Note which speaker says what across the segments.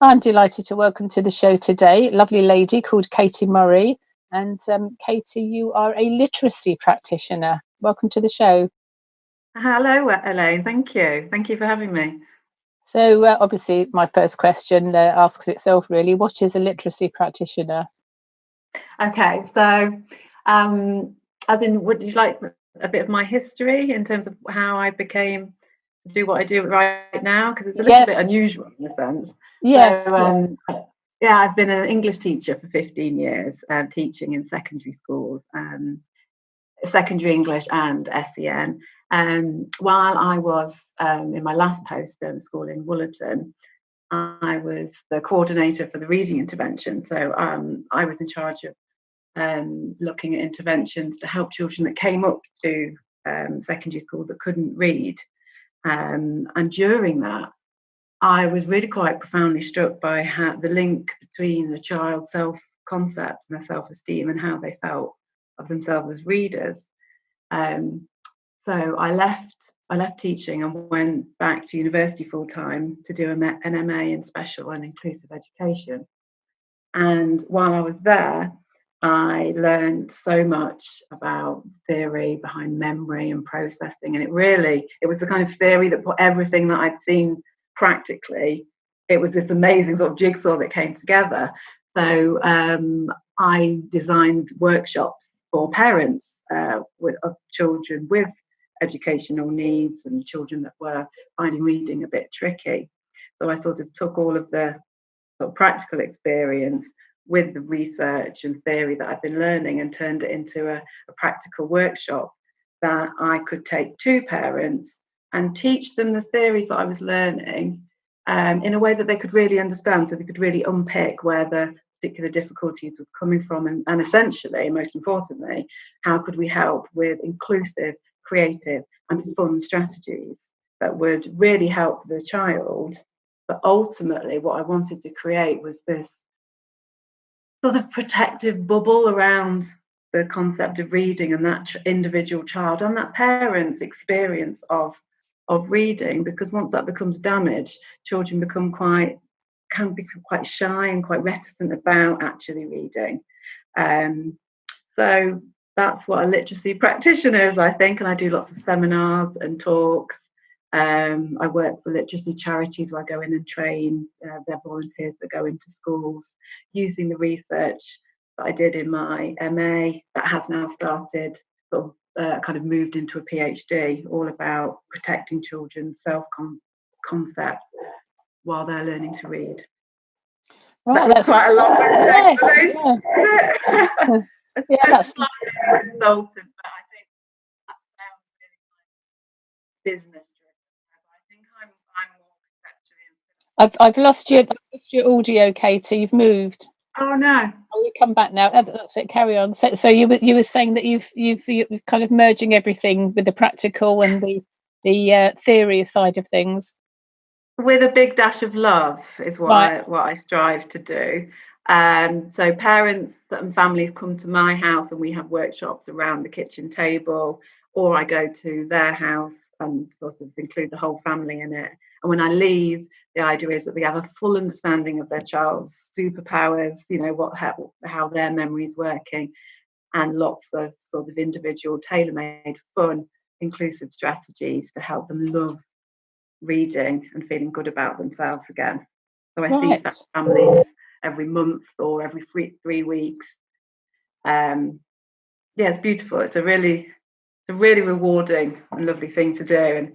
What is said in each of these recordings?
Speaker 1: I'm delighted to welcome to the show today a lovely lady called Katie Murray. And Katie, you are a literacy practitioner. Welcome to the show.
Speaker 2: Hello, Elaine. Thank you. Thank you for having me.
Speaker 1: So obviously my first question asks itself really, what is a literacy practitioner?
Speaker 2: Okay, so as in, would you like a bit of my history in terms of how I became to do what I do right now? Because it's a little bit
Speaker 1: Yes.
Speaker 2: unusual in a sense.
Speaker 1: Yes.
Speaker 2: So yeah, I've been an English teacher for 15 years, teaching in secondary schools, secondary English and SEN. While I was in my last post at a school in Woolerton, I was the coordinator for the reading intervention. So I was in charge of looking at interventions to help children that came up to secondary school that couldn't read. And during that, I was really quite profoundly struck by the link between the child's self-concept and their self-esteem and how they felt of themselves as readers. So I left teaching and went back to university full time to do an MA in special and inclusive education. And while I was there, I learned so much about theory behind memory and processing. And it was the kind of theory that put everything that I'd seen practically, it was this amazing sort of jigsaw that came together. So I designed workshops for parents of children with educational needs and children that were finding reading a bit tricky. So I sort of took all of the sort of practical experience with the research and theory that I've been learning and turned it into a practical workshop that I could take to parents and teach them the theories that I was learning in a way that they could really understand, so they could really unpick where the particular difficulties were coming from, and essentially, most importantly, how could we help with inclusive, creative and fun strategies that would really help the child. But ultimately what I wanted to create was this sort of protective bubble around the concept of reading and that individual child and that parent's experience of reading, because once that becomes damaged, children can become quite shy and quite reticent about actually reading. So that's what a literacy practitioner is, I think, and I do lots of seminars and talks. I work for literacy charities where I go in and train their volunteers that go into schools using the research that I did in my MA that has now started, sort of kind of moved into a PhD, all about protecting children's self-concept while they're learning to read.
Speaker 1: Right,
Speaker 2: that's quite a long explanation.
Speaker 1: Yeah, that's
Speaker 2: consultant, but I think that sounds really like business driven. I think I'm more conceptually.
Speaker 1: I've lost your audio, Katie. You've moved.
Speaker 2: Oh no!
Speaker 1: Oh, you come back now. That's it. Carry on. So you were saying that you're kind of merging everything with the practical and the theory side of things.
Speaker 2: With a big dash of love is what I strive to do. So parents and families come to my house and we have workshops around the kitchen table, or I go to their house and sort of include the whole family in it. And when I leave, the idea is that they have a full understanding of their child's superpowers, how their memory is working, and lots of sort of individual, tailor-made, fun, inclusive strategies to help them love reading and feeling good about themselves again. So I see families every month or every 3 weeks. It's beautiful. It's a really rewarding and lovely thing to do. And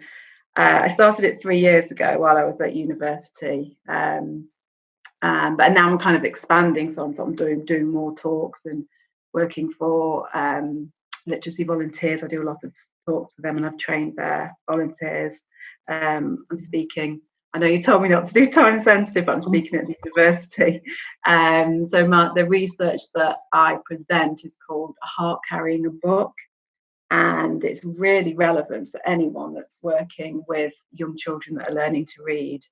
Speaker 2: I started it 3 years ago while I was at university. But now I'm kind of expanding, so I'm doing more talks and working for literacy volunteers. I do a lot of talks for them and I've trained their volunteers. I'm speaking. I know you told me not to do time sensitive, but I'm speaking at the university. So the research that I present is called A Heart Carrying a Book, and it's really relevant to anyone that's working with young children that are learning to read.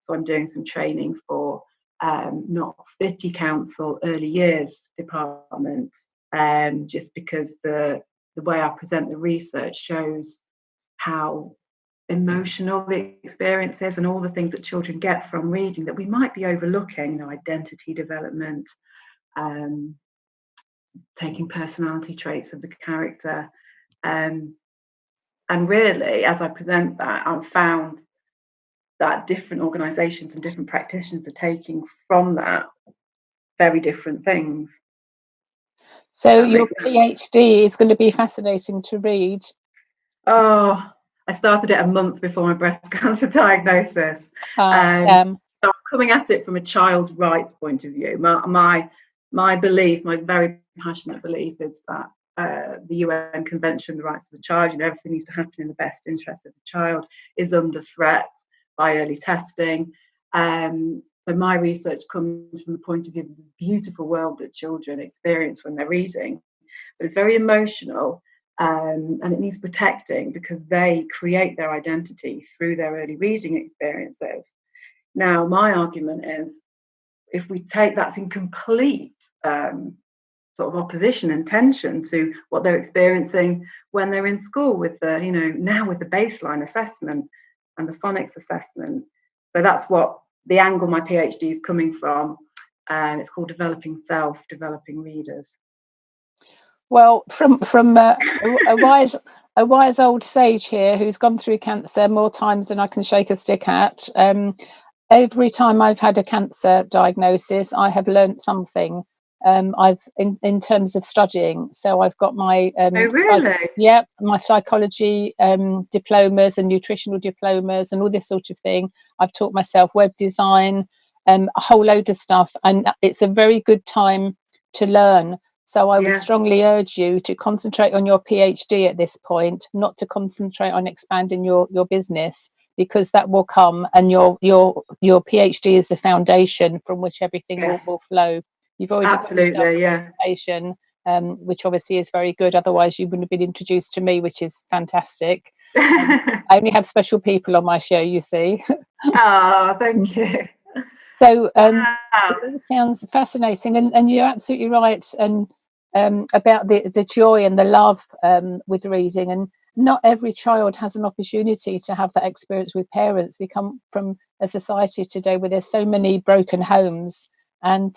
Speaker 2: So I'm doing some training for not City Council early years department, just because the way I present the research shows how emotional experiences and all the things that children get from reading that we might be overlooking, you know, identity development, taking personality traits of the character. And really, as I present that, I've found that different organisations and different practitioners are taking from that very different things.
Speaker 1: So your PhD is going to be fascinating to read.
Speaker 2: Oh, I started it a month before my breast cancer diagnosis. So I'm coming at it from a child's rights point of view. My belief, my very passionate belief, is that the UN Convention on the Rights of the Child, you know, everything needs to happen in the best interest of the child, is under threat by early testing. So my research comes from the point of view of this beautiful world that children experience when they're reading, but it's very emotional, and it needs protecting because they create their identity through their early reading experiences. Now, my argument is, if we take that's in complete sort of opposition and tension to what they're experiencing when they're in school with the, you know, now with the baseline assessment and the phonics assessment. So that's what the angle my PhD is coming from, and it's called Developing Self, Developing Readers.
Speaker 1: Well, from a wise old sage here who's gone through cancer more times than I can shake a stick at. Every time I've had a cancer diagnosis, I have learnt something. In terms of studying. So I've got my my psychology diplomas and nutritional diplomas and all this sort of thing. I've taught myself web design, a whole load of stuff, and it's a very good time to learn. So I would strongly urge you to concentrate on your PhD at this point, not to concentrate on expanding your business, because that will come, and your PhD is the foundation from which everything will flow. You've already got reputation, which obviously is very good. Otherwise, you wouldn't have been introduced to me, which is fantastic. I only have special people on my show, you see.
Speaker 2: Oh, thank you.
Speaker 1: So it sounds fascinating, and you're absolutely right. And about the joy and the love with reading, and not every child has an opportunity to have that experience with parents. We come from a society today where there's so many broken homes, and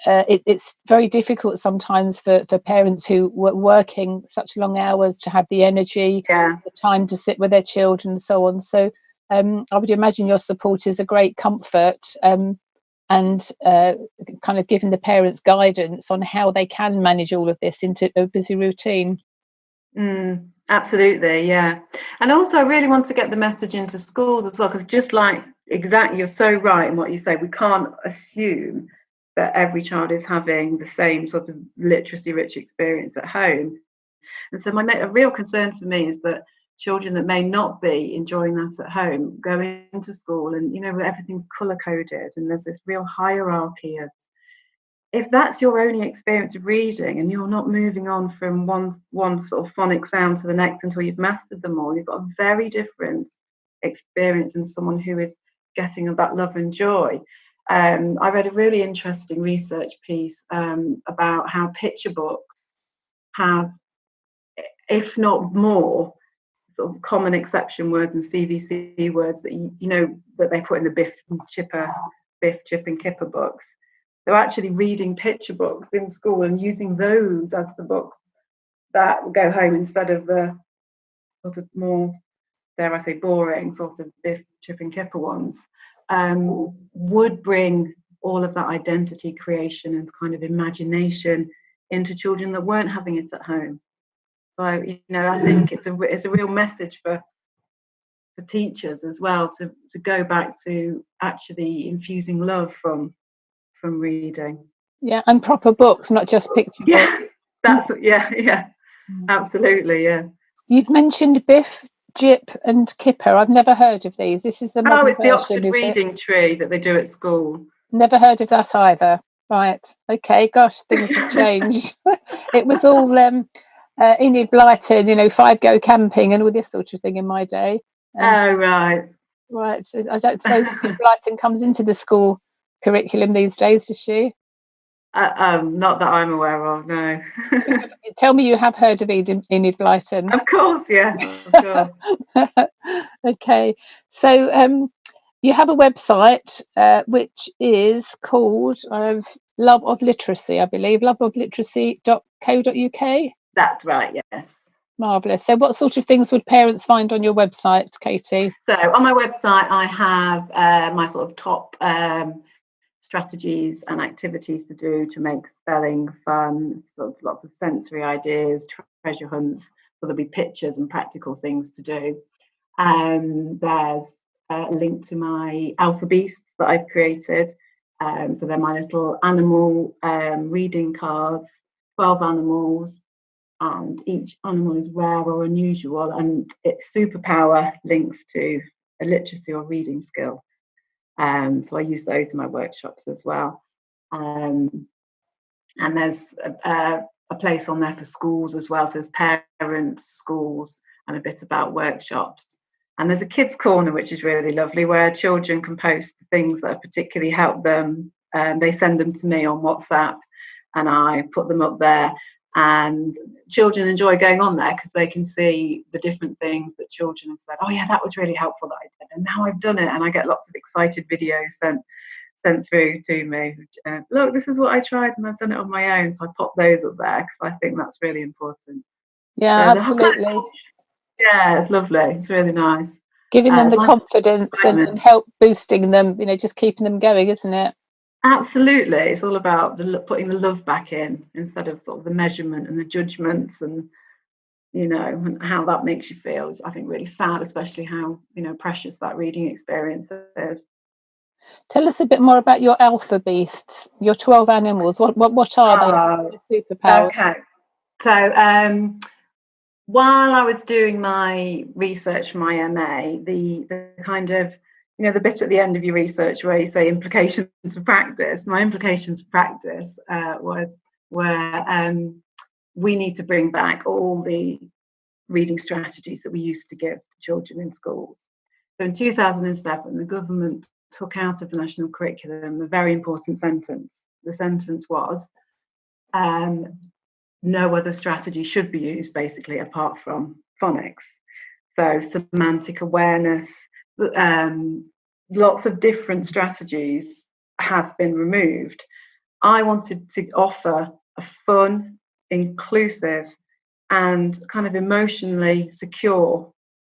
Speaker 1: it's very difficult sometimes for parents who were working such long hours to have the energy, the time to sit with their children and so on. So I would imagine your support is a great comfort, and kind of giving the parents guidance on how they can manage all of this into a busy routine.
Speaker 2: Absolutely, yeah. And also I really want to get the message into schools as well, because just like, exactly, you're so right in what you say, we can't assume that every child is having the same sort of literacy rich experience at home. And so a real concern for me is that children that may not be enjoying that at home go into school, and, you know, everything's color coded and there's this real hierarchy of, if that's your only experience of reading and you're not moving on from one sort of phonic sound to the next until you've mastered them all, you've got a very different experience than someone who is getting that love and joy. I read a really interesting research piece about how picture books have, if not more, sort of common exception words and CVC words that you know that they put in the Biff, Chip and Kipper books. They're actually reading picture books in school and using those as the books that go home instead of the sort of more, dare I say, boring sort of Biff, Chip and Kipper ones. Would bring all of that identity creation and kind of imagination into children that weren't having it at home. So, you know, I think it's a real message for teachers as well to go back to actually infusing love from reading.
Speaker 1: Yeah, and proper books, not just picture books.
Speaker 2: Absolutely, yeah.
Speaker 1: You've mentioned Biff, Jip and Kipper. I've never heard of these. This is the modern
Speaker 2: it's the
Speaker 1: version,
Speaker 2: Oxford Reading Tree that they do at school.
Speaker 1: Never heard of that either. Right. Okay. Gosh, things have changed. It was all Enid Blyton, you know, 5 Go Camping and all this sort of thing in my day.
Speaker 2: Right.
Speaker 1: Right. So I don't suppose Enid Blyton comes into the school curriculum these days, does she?
Speaker 2: Not that I'm aware of, no.
Speaker 1: Tell me you have heard of Enid Blyton.
Speaker 2: Of course, yes, of course.
Speaker 1: Okay, so you have a website which is called Love of Literacy, I believe, loveofliteracy.co.uk.
Speaker 2: That's right, yes.
Speaker 1: Marvellous. So what sort of things would parents find on your website, Katie?
Speaker 2: So on my website, I have my sort of top strategies and activities to do to make spelling fun, sort of lots of sensory ideas, treasure hunts. So there'll be pictures and practical things to do. There's a link to my alpha beasts that I've created. So they're my little animal reading cards, 12 animals, and each animal is rare or unusual, and its superpower links to a literacy or reading skill. So I use those in my workshops as well. And there's a place on there for schools as well. So there's parents, schools, and a bit about workshops. And there's a kids corner, which is really lovely, where children can post things that have particularly helped them. They send them to me on WhatsApp, and I put them up there. And children enjoy going on there because they can see the different things that children have said. Oh yeah, that was really helpful that I did, and now I've done it. And I get lots of excited videos sent through to me. Look, this is what I tried, and I've done it on my own. So I pop those up there because I think that's really important.
Speaker 1: Yeah, absolutely.
Speaker 2: Yeah, it's lovely. It's really nice.
Speaker 1: Giving them the confidence and help boosting them, just keeping them going, isn't it?
Speaker 2: Absolutely. It's all about putting the love back in instead of sort of the measurement and the judgments and, and how that makes you feel is, I think, really sad, especially how, precious that reading experience is.
Speaker 1: Tell us a bit more about your alpha beasts, your 12 animals. What are they? Superpowers.
Speaker 2: Okay. So while I was doing my research for my MA, the kind of, the bit at the end of your research where you say implications of practice, my implications of practice was where we need to bring back all the reading strategies that we used to give to children in schools. So in 2007, the government took out of the national curriculum a very important sentence. The sentence was, no other strategy should be used, basically, apart from phonics. So semantic awareness, lots of different strategies have been removed. I wanted to offer a fun, inclusive, and kind of emotionally secure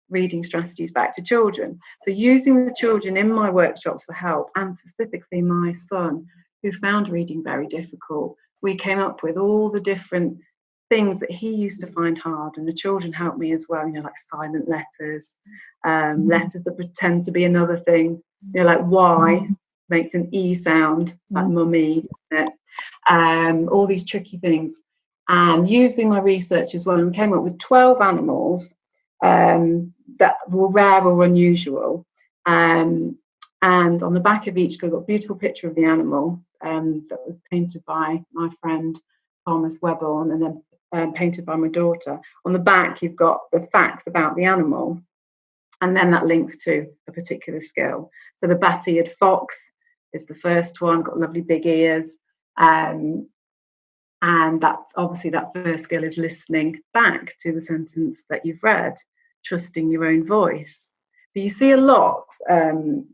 Speaker 2: reading strategies back to children. So using the children in my workshops for help, and specifically my son, who found reading very difficult, we came up with all the different things that he used to find hard, and the children helped me as well, like silent letters, letters that pretend to be another thing, like Y makes an E sound, like mummy, all these tricky things. And using my research as well, and came up with 12 animals that were rare or unusual. And on the back of each, we've got a beautiful picture of the animal that was painted by my friend Thomas Webborn, and then painted by my daughter. On the back, you've got the facts about the animal, and then that links to a particular skill. So the bat-eared fox is the first one, got lovely big ears. And that, obviously, that first skill is listening back to the sentence that you've read, trusting your own voice. So you see a lot,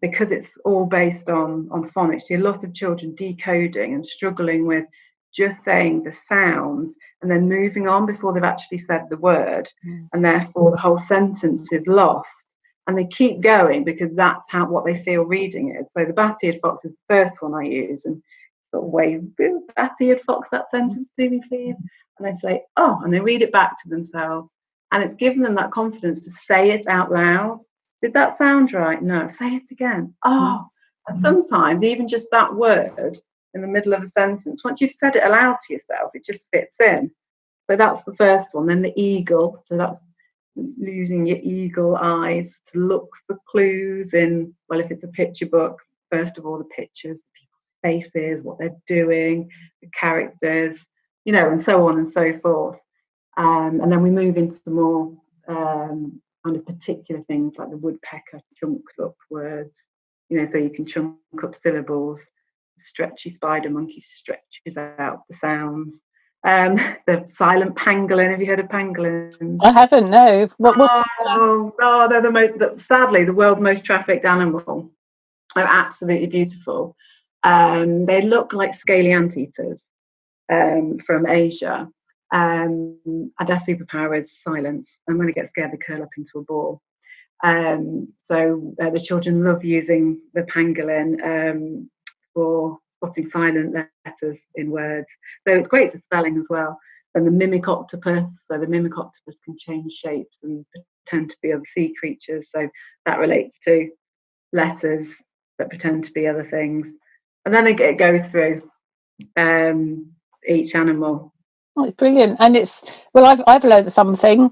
Speaker 2: because it's all based on phonics, you see a lot of children decoding and struggling with just saying the sounds and then moving on before they've actually said the word. And therefore the whole sentence is lost. And they keep going because that's what they feel reading is. So the bat-eared fox is the first one I use, and sort of wave, bat-eared fox, that sentence to me, please. And they say, oh, and they read it back to themselves. And it's given them that confidence to say it out loud. Did that sound right? No, say it again. Oh, and sometimes even just that word in the middle of a sentence, once you've said it aloud to yourself, it just fits in. So that's the first one. Then the eagle, so that's using your eagle eyes to look for clues in, well, if it's a picture book, first of all, the pictures, the people's faces, what they're doing, the characters, and so on and so forth. And then we move into the more kind of particular things, like the woodpecker chunks up words, so you can chunk up syllables. stretchy spider monkey stretches out the sounds. The silent pangolin. Have you heard of pangolins?
Speaker 1: I haven't. No. What's it like?
Speaker 2: Oh, they're sadly the world's most trafficked animal. They're absolutely beautiful. They look like scaly anteaters from Asia. And their superpower is silence. And when they get scared, they curl up into a ball. So the children love using the pangolin for spotting silent letters in words. So it's great for spelling as well. And the mimic octopus. So the mimic octopus can change shapes and pretend to be other sea creatures. So that relates to letters that pretend to be other things. And then it goes through each animal.
Speaker 1: Oh, it's brilliant. And I've learned something.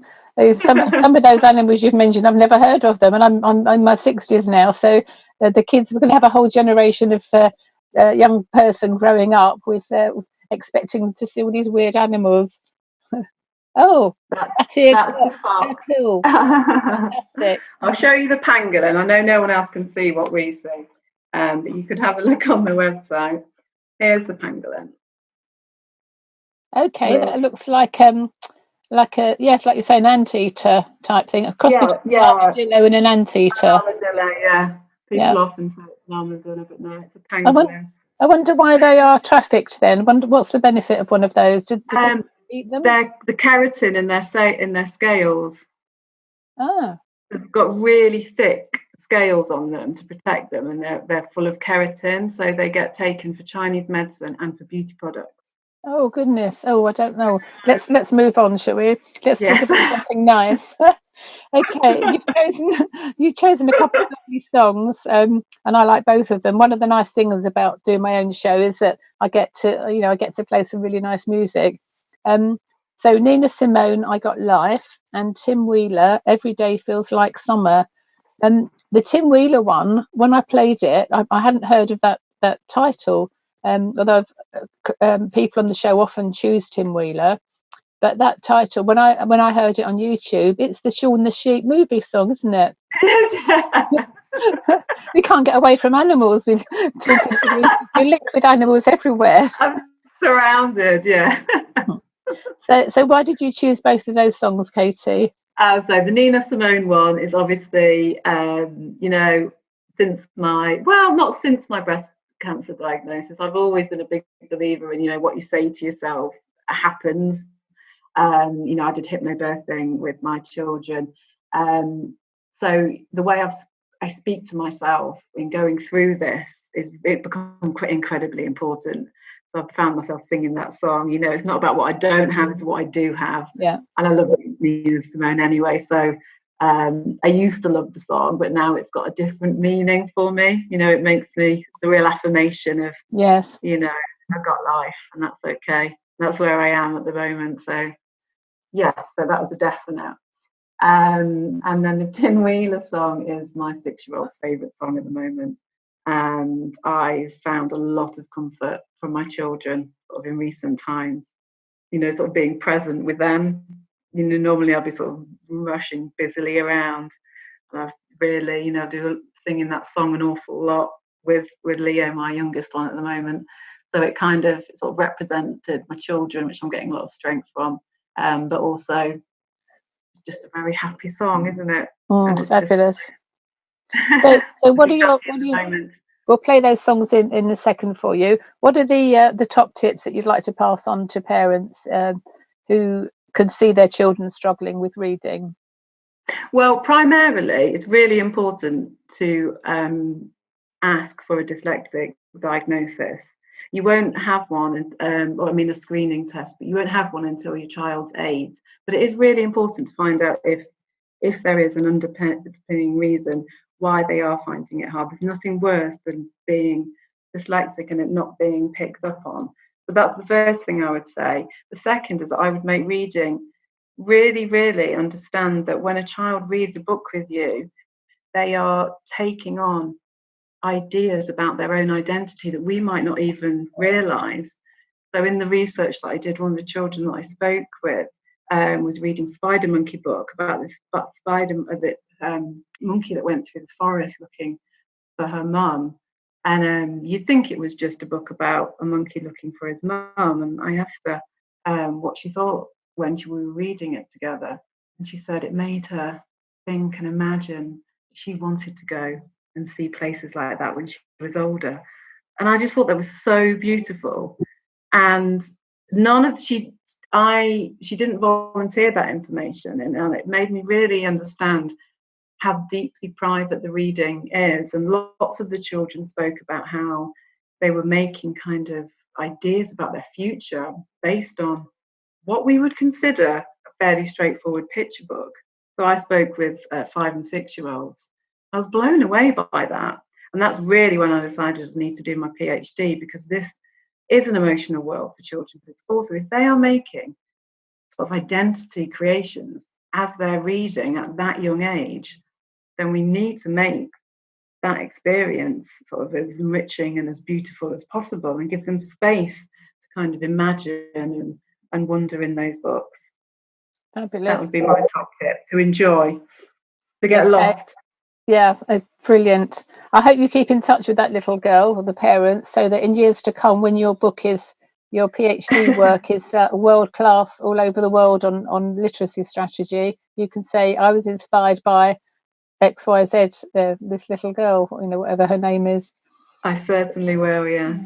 Speaker 1: Some of those animals you've mentioned, I've never heard of them, and I'm in my 60s now. So the kids, we're going to have a whole generation of young person growing up with expecting to see all these weird animals. Oh,
Speaker 2: that's the fox.
Speaker 1: Cool. Fantastic.
Speaker 2: I'll show you the pangolin. I know no one else can see what we see, but you could have a look on the website. Here's the pangolin.
Speaker 1: Okay, that looks like a it's like you say, an anteater type thing. A cross between an armadillo and an anteater.
Speaker 2: Armadillo, yeah. People often say it's an armadillo, but no, it's a pangolin.
Speaker 1: I wonder why they are trafficked then. What's the benefit of one of those? Do they eat them?
Speaker 2: The keratin in their scales.
Speaker 1: Ah.
Speaker 2: They've got really thick scales on them to protect them, and they're full of keratin, so they get taken for Chinese medicine and for beauty products.
Speaker 1: Oh goodness! Oh, I don't know. Let's move on, shall we? Let's talk about something nice. Okay, you've chosen a couple of lovely songs, and I like both of them. One of the nice things about doing my own show is that I get to play some really nice music. So Nina Simone, I Got Life, and Tim Wheeler, Every Day Feels Like Summer. The Tim Wheeler one, when I played it, I hadn't heard of that title. Although people on the show often choose Tim Wheeler, but that title, when I heard it on YouTube, it's the Shaun the Sheep movie song, isn't it? We can't get away from animals with talking to liquid animals everywhere.
Speaker 2: I'm surrounded, yeah.
Speaker 1: So why did you choose both of those songs, Katie?
Speaker 2: So the Nina Simone one is obviously, not since my breast cancer diagnosis, I've always been a big believer in, what you say to yourself happens. I did hypnobirthing with my children. So the way I speak to myself in going through this it become incredibly important. So I've found myself singing that song. It's not about what I don't have, it's what I do have.
Speaker 1: Yeah.
Speaker 2: And I love Nina Simone anyway. So I used to love the song, but now it's got a different meaning for me. It makes me, it's a real affirmation of,
Speaker 1: yes,
Speaker 2: I've got life and that's okay. That's where I am at the moment. So yes, so that was a definite. And then the Tim Wheeler song is my 6-year-old's favourite song at the moment. And I found a lot of comfort from my children sort of in recent times, sort of being present with them. Normally I'll be sort of rushing busily around. And I've really, do singing that song an awful lot with Leo, my youngest one at the moment. So it kind of sort of represented my children, which I'm getting a lot of strength from. But also it's just a very happy song, isn't it?
Speaker 1: Fabulous. So what are your we'll play those songs in a second for you. What are the top tips that you'd like to pass on to parents who can see their children struggling with reading?
Speaker 2: Well, primarily it's really important to ask for a dyslexic diagnosis. You won't have one, a screening test, but you won't have one until your child's 8. But it is really important to find out if there is an underpinning reason why they are finding it hard. There's nothing worse than being dyslexic and it not being picked up on. So that's the first thing I would say. The second is that I would make reading really, really understand that when a child reads a book with you, they are taking on ideas about their own identity that we might not even realise. So in the research that I did, one of the children that I spoke with was reading Spider Monkey book about this monkey that went through the forest looking for her mum. And you'd think it was just a book about a monkey looking for his mum. And I asked her what she thought when we were reading it together. And she said it made her think and imagine she wanted to go and see places like that when she was older. And I just thought that was so beautiful. And she didn't volunteer that information, and it made me really understand how deeply private the reading is. And lots of the children spoke about how they were making kind of ideas about their future based on what we would consider a fairly straightforward picture book. So I spoke with 5 and 6-year-olds. I was blown away by that. And that's really when I decided I need to do my PhD, because this is an emotional world for children. But it's also, if they are making sort of identity creations as they're reading at that young age, then we need to make that experience sort of as enriching and as beautiful as possible, and give them space to kind of imagine and wonder in those books.
Speaker 1: Fabulous.
Speaker 2: That would be my top tip: to enjoy, to get lost.
Speaker 1: Yeah, brilliant. I hope you keep in touch with that little girl or the parents, so that in years to come, when your PhD work is world class all over the world on literacy strategy, you can say, I was inspired by XYZ, this little girl, whatever her name is.
Speaker 2: I certainly will, yes.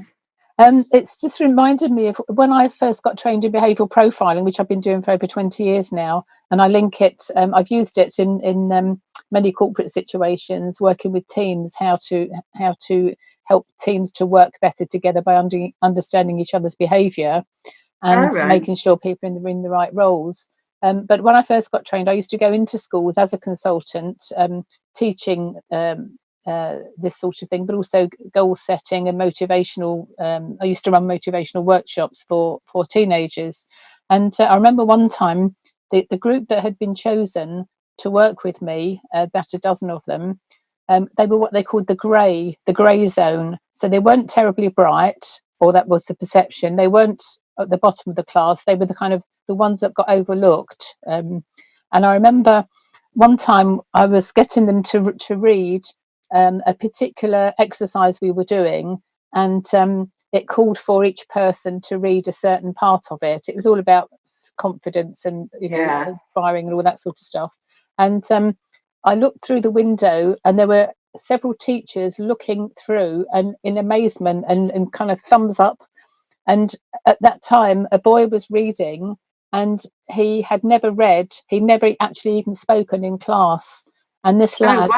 Speaker 1: It's just reminded me of when I first got trained in behavioural profiling, which I've been doing for over 20 years now, and I link it. I've used it in many corporate situations, working with teams, how to help teams to work better together by understanding each other's behaviour and making sure people are in the right roles. But when I first got trained, I used to go into schools as a consultant, teaching this sort of thing, but also goal setting and motivational. I used to run motivational workshops for teenagers. And I remember one time the group that had been chosen to work with me, about a dozen of them, they were what they called the grey zone. So they weren't terribly bright, or that was the perception. They weren't at the bottom of the class. They were the ones that got overlooked. And I remember one time I was getting them to read a particular exercise we were doing, and it called for each person to read a certain part of it. It was all about confidence and inspiring and all that sort of stuff. And I looked through the window, and there were several teachers looking through and in amazement and kind of thumbs up. And at that time, a boy was reading, and he had never read. He never actually even spoken in class. And this lad,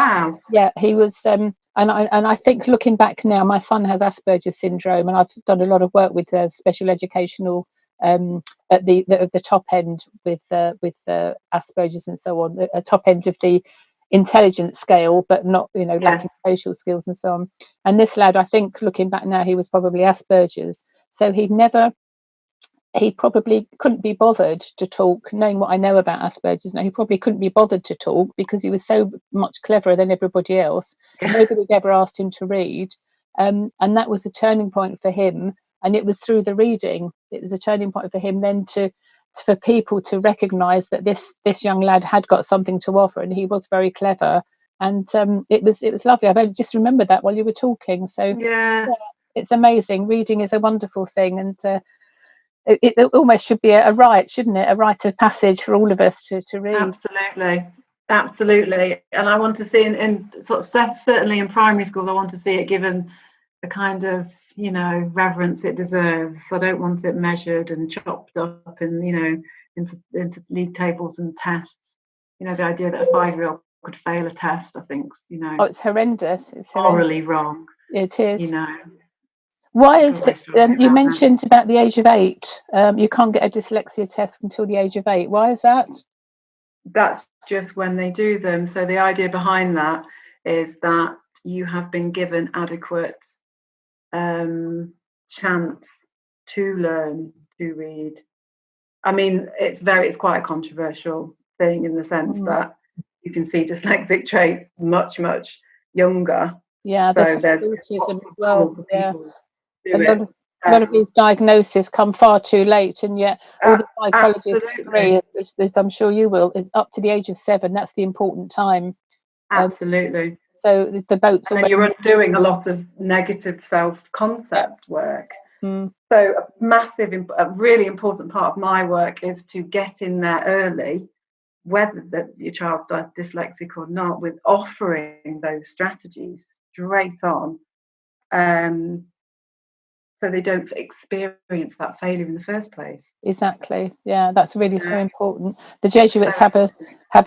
Speaker 1: he was. And I think, looking back now, my son has Asperger's syndrome, and I've done a lot of work with special educational at the top end with Asperger's and so on, the top end of the intelligence scale, but not lacking social skills and so on. And this lad, I think, looking back now, he was probably Asperger's. So he probably couldn't be bothered to talk, knowing what I know about Asperger's now. He probably couldn't be bothered to talk because he was so much cleverer than everybody else. Nobody had ever asked him to read. And that was a turning point for him. And it was through the reading. It was a turning point for him then for people to recognise that this young lad had got something to offer, and he was very clever. And it was lovely. I've just remembered that while you were talking. So it's amazing. Reading is a wonderful thing, and it almost should be a rite, shouldn't it? A rite of passage for all of us to read.
Speaker 2: Absolutely. And I want to see in sort of, certainly in primary schools, I want to see it given the kind of reverence it deserves. I don't want it measured and chopped up and into league tables and tests. The idea that a 5-year-old could fail a test, I think,
Speaker 1: it's horrendous. It's
Speaker 2: morally wrong.
Speaker 1: It is. Why is it? You mentioned about the age of 8. You can't get a dyslexia test until the age of 8. Why is that?
Speaker 2: That's just when they do them. So the idea behind that is that you have been given adequate chance to learn to read. I mean, it's quite a controversial thing in the sense that you can see dyslexic traits much younger.
Speaker 1: Yeah,
Speaker 2: so there's
Speaker 1: autism as well. Yeah. A lot of these diagnoses come far too late, and yet all the psychologists agree, as I'm sure you will, is up to the age of 7. That's the important time.
Speaker 2: Absolutely.
Speaker 1: So the boat's
Speaker 2: and
Speaker 1: already.
Speaker 2: you're undoing a lot of negative self-concept work.
Speaker 1: Mm.
Speaker 2: So a really important part of my work is to get in there early, whether your child's dyslexic or not, with offering those strategies straight on, so they don't experience that failure in the first place.
Speaker 1: Exactly. Yeah, that's really so important. The
Speaker 2: So
Speaker 1: Jesuits have a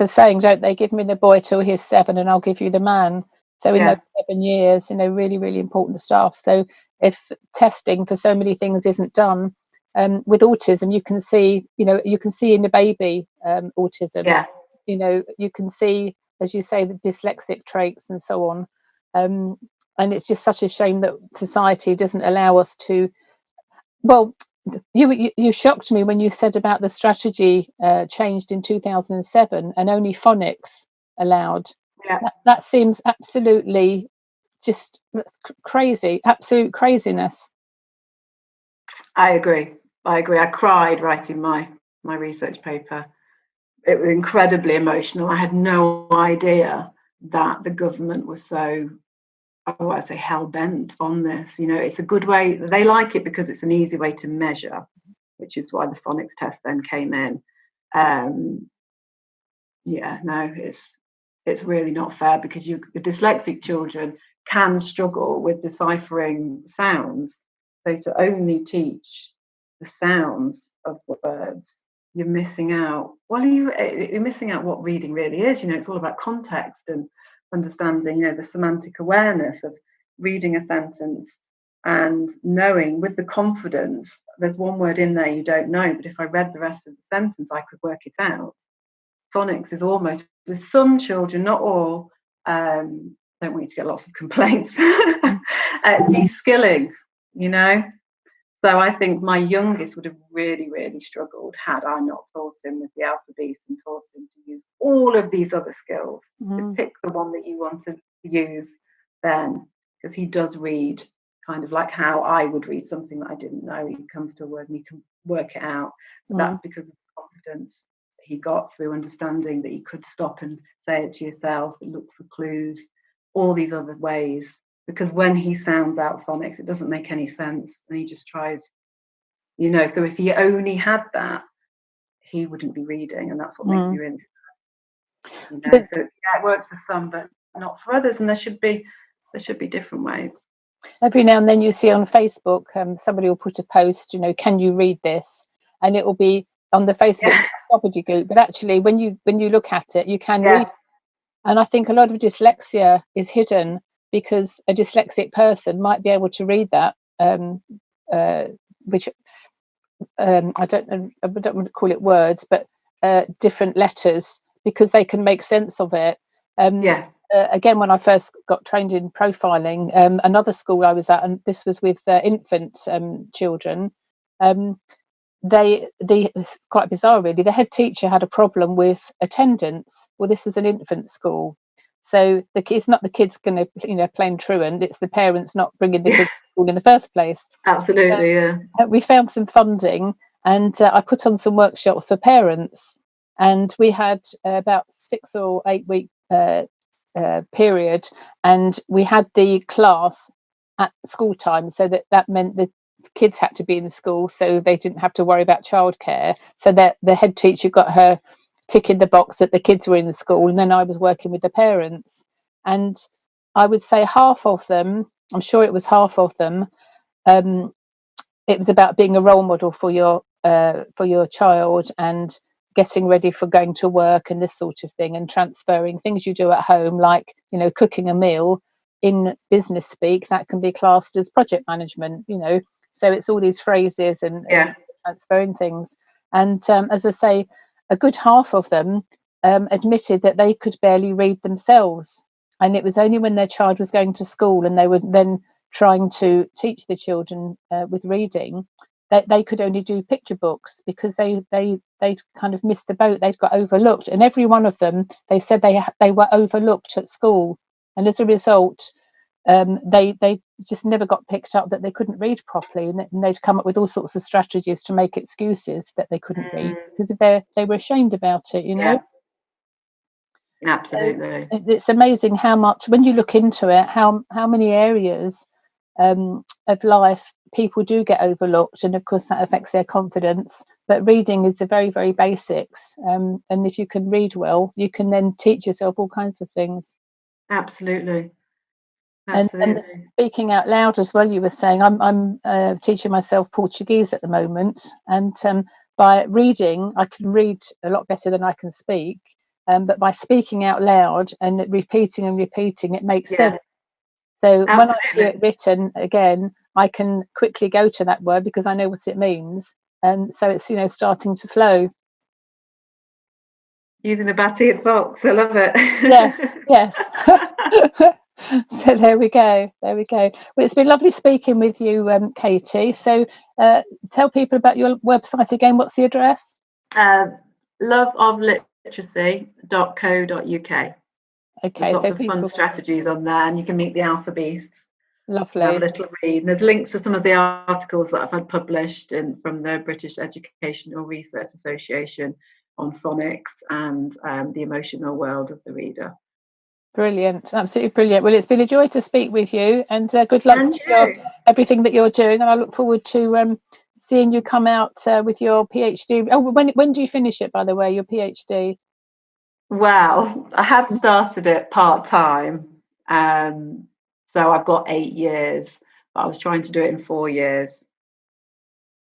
Speaker 1: saying, don't they? Give me the boy till he's 7 and I'll give you the man. So in those 7 years, really, really important stuff. So if testing for so many things isn't done, with autism, you can see in the baby autism.
Speaker 2: Yeah.
Speaker 1: You can see, as you say, the dyslexic traits and so on. And it's just such a shame that society doesn't allow us to. Well, you shocked me when you said about the strategy changed in 2007 and only phonics allowed.
Speaker 2: Yeah.
Speaker 1: That seems absolutely just crazy, absolute craziness.
Speaker 2: I agree. I cried writing my research paper. It was incredibly emotional. I had no idea that the government was so, I'd say, hell-bent on this. It's a good way. They like it because it's an easy way to measure, which is why the phonics test then came in. It's really not fair, because the dyslexic children can struggle with deciphering sounds. So to only teach the sounds of words, you're missing out. Well, you're missing out what reading really is. It's all about context and understanding, the semantic awareness of reading a sentence and knowing with the confidence there's one word in there you don't know, but if I read the rest of the sentence, I could work it out. Phonics is almost, with some children, not all, don't want you to get lots of complaints, de-skilling, So I think my youngest would have really, really struggled had I not taught him with the alphabet and taught him to use all of these other skills. Just pick the one that you want to use then, because he does read kind of like how I would read something that I didn't know. He comes to a word and he can work it out. But that's because of the confidence he got through understanding that he could stop and say it to yourself and look for clues, all these other ways. Because when he sounds out phonics, it doesn't make any sense, and he just tries, so if he only had that, he wouldn't be reading, and that's what makes me really sad. So it works for some, but not for others, and there should be different ways.
Speaker 1: Every now and then you see on Facebook, somebody will put a post, can you read this? And it will be on the Facebook gobbledygook, but actually when you look at it, you can read. And I think a lot of dyslexia is hidden, because a dyslexic person might be able to read that, which I don't want to call it words, but different letters, because they can make sense of it. Again, when I first got trained in profiling, another school I was at, and this was with infant children, quite bizarre really, the head teacher had a problem with attendance. Well, this was an infant school, so it's not the kids going to playing truant, it's the parents not bringing the kids to school in the first place.
Speaker 2: Absolutely.
Speaker 1: We found some funding, and I put on some workshops for parents, and we had about 6 or 8 week period, and we had the class at school time, so that meant the kids had to be in school, so they didn't have to worry about childcare. So that the head teacher got her tick in the box that the kids were in the school, and then I was working with the parents. And I would say half of them, I'm sure it was half of them, it was about being a role model for your child, and getting ready for going to work and this sort of thing, and transferring things you do at home, like cooking a meal, in business speak that can be classed as project management. So it's all these phrases and transferring things. And as I say, a good half of them admitted that they could barely read themselves, and it was only when their child was going to school and they were then trying to teach the children with reading, that they could only do picture books, because they'd kind of missed the boat, they'd got overlooked. And every one of them, they said they were overlooked at school, and as a result they just never got picked up that they couldn't read properly, and they'd come up with all sorts of strategies to make excuses that they couldn't read, because they were ashamed about it.
Speaker 2: Absolutely.
Speaker 1: It's amazing how much, when you look into it, how many areas of life people do get overlooked, and of course that affects their confidence. But reading is the very, very basics, and if you can read well, you can then teach yourself all kinds of things.
Speaker 2: Absolutely.
Speaker 1: And the speaking out loud as well, you were saying, I'm teaching myself Portuguese at the moment, and by reading I can read a lot better than I can speak, but by speaking out loud and repeating and repeating, it makes sense. So when I hear it written again, I can quickly go to that word because I know what it means, and so it's, you know, starting to flow.
Speaker 2: Using the Batty fox, I love it.
Speaker 1: Yes. So there we go. Well, it's been lovely speaking with you, Katie. So tell people about your website again. What's the address?
Speaker 2: loveofliteracy.co.uk.
Speaker 1: Okay,
Speaker 2: there's lots of fun strategies on there, and you can meet the alpha beasts.
Speaker 1: Lovely.
Speaker 2: Have a little read. And there's links to some of the articles that I've had published from the British Educational Research Association on phonics and the emotional world of the reader.
Speaker 1: Brilliant, absolutely brilliant. Well, it's been a joy to speak with you, and good luck with everything that you're doing. And I look forward to seeing you come out with your PhD. Oh, when do you finish it, by the way, your PhD?
Speaker 2: Well, I had started it part-time, so I've got 8 years, but I was trying to do it in 4 years.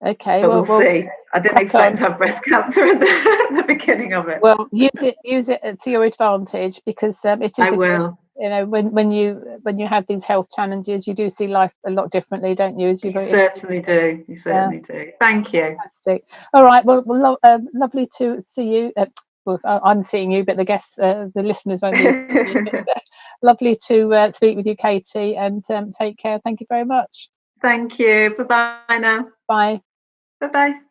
Speaker 1: Okay,
Speaker 2: but we'll see. I didn't expect to have breast cancer at the beginning of it.
Speaker 1: Well, use it to your advantage, because it is.
Speaker 2: I will.
Speaker 1: You know, when you have these health challenges, you do see life a lot differently, don't you?
Speaker 2: You certainly do. You certainly do. Thank you.
Speaker 1: Fantastic. All right. Well, lovely to see you. Well, I'm seeing you, but the guests, the listeners won't be. Lovely to speak with you, Katie, and take care. Thank you very much.
Speaker 2: Thank you. Bye-bye now.
Speaker 1: Bye.
Speaker 2: Bye-bye.